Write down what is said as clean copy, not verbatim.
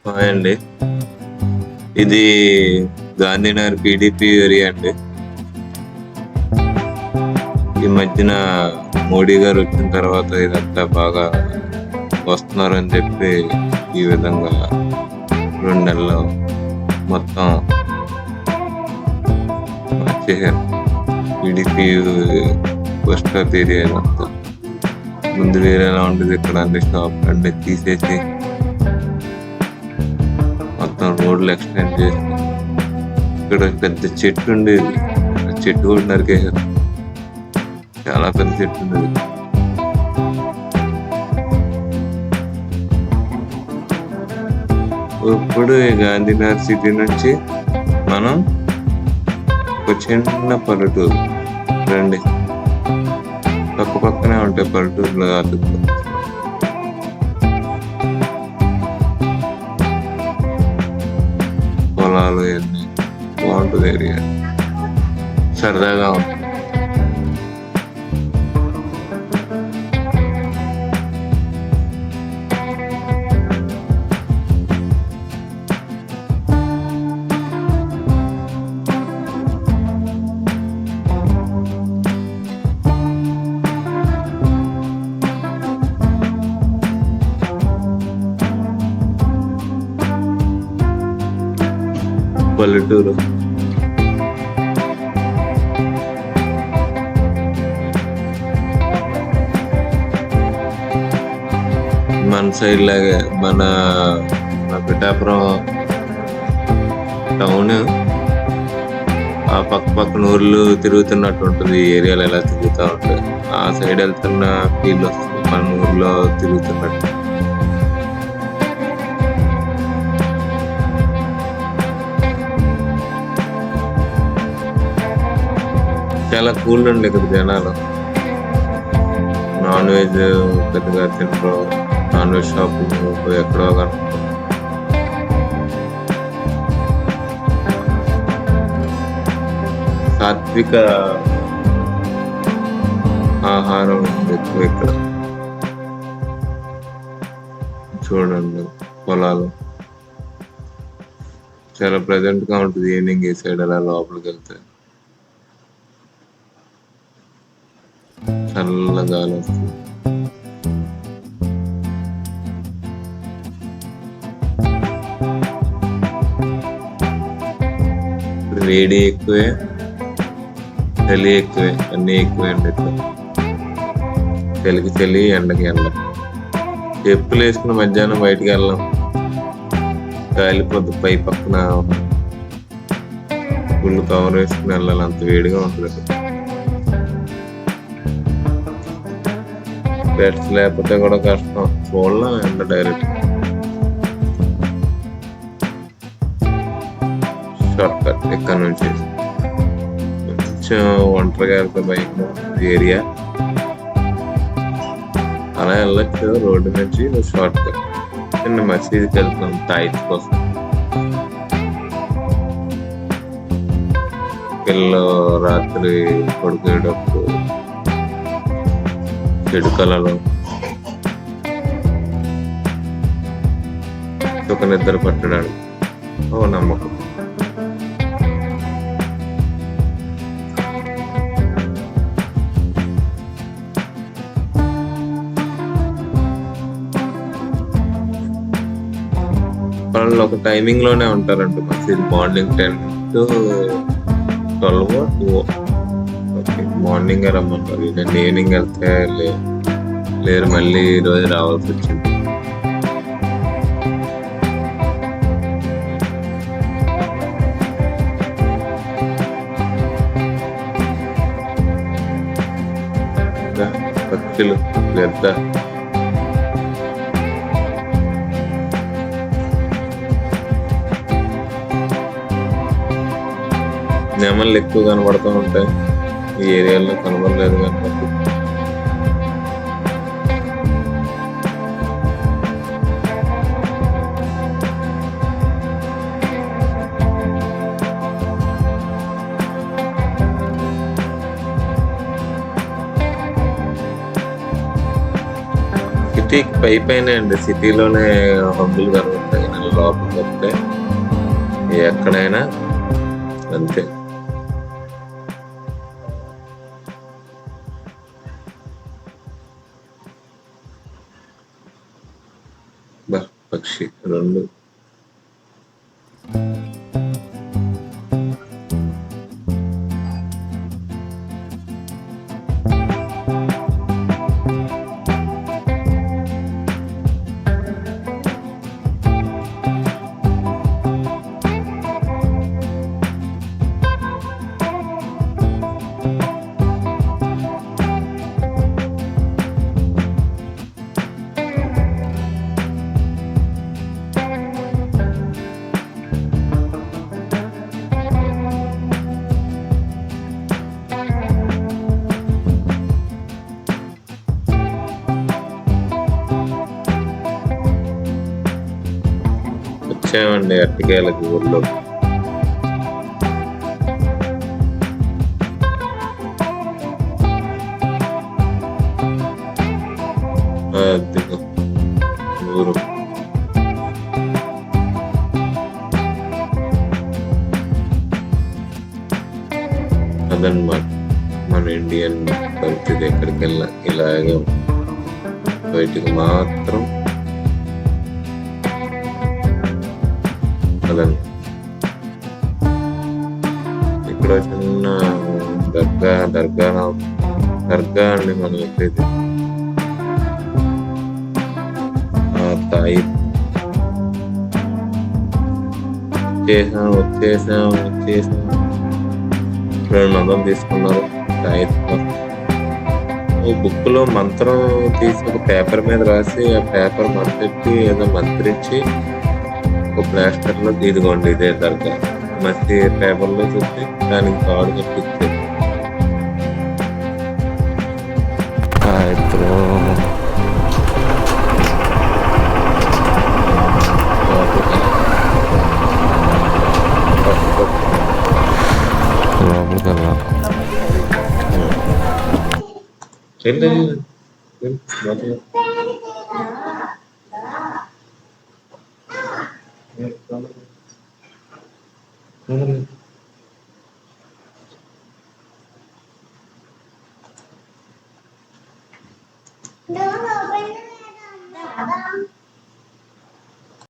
Hi అండి. ఇది Gandhinagar PDP area అండి. ఈ మధ్యన మోడీ గారు వచ్చిన తర్వాత ఇదంతా బాగా వస్తున్నారని చెప్పి ఈ విధంగా 2 నెలల్లో మొత్తం మార్చేశారు. పీడీపీ ఫస్ట్ క్లాస్ ఏరియా ఇదంతా. ముందు వేరేలా ఉండేది, ఇక్కడ అన్ని షాపులన్నీ తీసేసి మొత్తం రోడ్లు ఎక్స్టెండ్ చేసి, ఇక్కడ పెద్ద చెట్టు ఉండేది, ఆ చెట్టు కూడా నరికేశారు. చాలా పెద్ద చెట్టు ఉండేది. ఇప్పుడు ఈ గాంధీనగర్ సిటీ నుంచి మనం ఒక చిన్న పల్లెటూరు రండి, పక్క పక్కనే ఉంటాయి పల్లెటూరులో. అతుక్కు పొలాలు ఇవన్నీ బాగుంటుంది ఏరియా, సరదాగా ఉంటుంది. పల్లెటూరు మన సైడ్ లాగే, మన పిఠాపురం టౌన్ ఆ పక్క పక్కన ఊర్లు తిరుగుతున్నట్టు ఉంటుంది. ఈ ఏరియాలో ఎలా తిరుగుతూ ఉంటుంది, ఆ సైడ్ వెళ్తున్న ఫీల్ వస్తుంది, మన ఊర్లో తిరుగుతున్నట్టు. చాలా కూల్ ఉండే ఇక్కడ జనాలు. నాన్ వెజ్ పెద్దగా తినరు, నాన్ వెజ్ షాపులు ఎక్కడో కానీ. సాత్విక ఆహారం ఎక్కువ ఇక్కడ. చూడండి, పొలాలు చాలా ప్రెజెంట్ గా ఉంటుంది. ఈవినింగ్ ఈ సైడ్ అలా లోపలికి వెళ్తే చల్ల గాలి వస్తుంది. ఇప్పుడు వేడి ఎక్కువే, చలి ఎక్కువే, అన్నీ ఎక్కువే అండి ఇక్కడ. చలికి చలి, ఎండకి ఎండ. చెప్పులు వేసుకుని మధ్యాహ్నం బయటికి వెళ్ళాం, కాలిపోద్దు. పై పక్కన ఫుల్ కవర్ వేసుకుని వెళ్ళాలి, అంత వేడిగా ఉంటుంది ఇక్కడ. బెడ్స్ లేకపోతే కూడా కష్టం, చూడలేం ఎండ డైరెక్ట్. షార్ట్ కట్ ఇక్కడ నుంచి కొంచెం ఒంటరిగా వెళ్తే బైక్ ఏరియా అలా వెళ్ళొచ్చు. రోడ్డు నుంచి షార్ట్ కట్ చిన్న మసీదుకి వెళ్తాం తాయిత్ కోసం. పిల్లలు రాత్రి పడుకునేటప్పుడు చెడు కళలు, ఒక నిద్ర పట్టడానికి ఓ నమ్మకం. వాళ్ళు ఒక టైమింగ్ లోనే ఉంటారంట మసీద్. Morning 10 to 12, 2. ఓకే, మార్నింగ్ రమ్మంటారు. నేను ఈవినింగ్ వెళ్తే లేరు, మళ్ళీ ఈ రోజు రావాల్సి వచ్చింది. పక్షులు పెద్ద నెమళ్ళు ఎక్కువ కనబడుతూ ఉంటాయి. ఈ ఏరియాలో కనబడలేదు కనుక సిటీకి పైన అండి. సిటీలోనే హంబుల్ కనబడతాయి కానీ లోపలికి వస్తే ఎక్కడైనా అంతే. పక్షి 2 వచ్చామండి అరటికాయలకి ఊర్లో. అదిగో ఊరు. అదనమాట మన ఇండియన్ పరిస్థితి. ఎక్కడికి వెళ్ళినా ఇలాగే బయటికి మాత్రం అదని. ఇక్కడ చిన్న దర్గా అండి మనం ఎక్కడైతే తాయి వచ్చేసాం 200 తీసుకున్నారు. బుక్ లో మంత్రం తీసి ఒక పేపర్ మీద రాసి ఆ పేపర్ మడతెట్టి ఏదో మంత్రించి ఒక ప్లాస్టర్ లో ఇదిగోండి ఇదే దర్గా మట్టి పేపర్ లో చూసి దానికి తాడు కట్టించారు. లోపలికి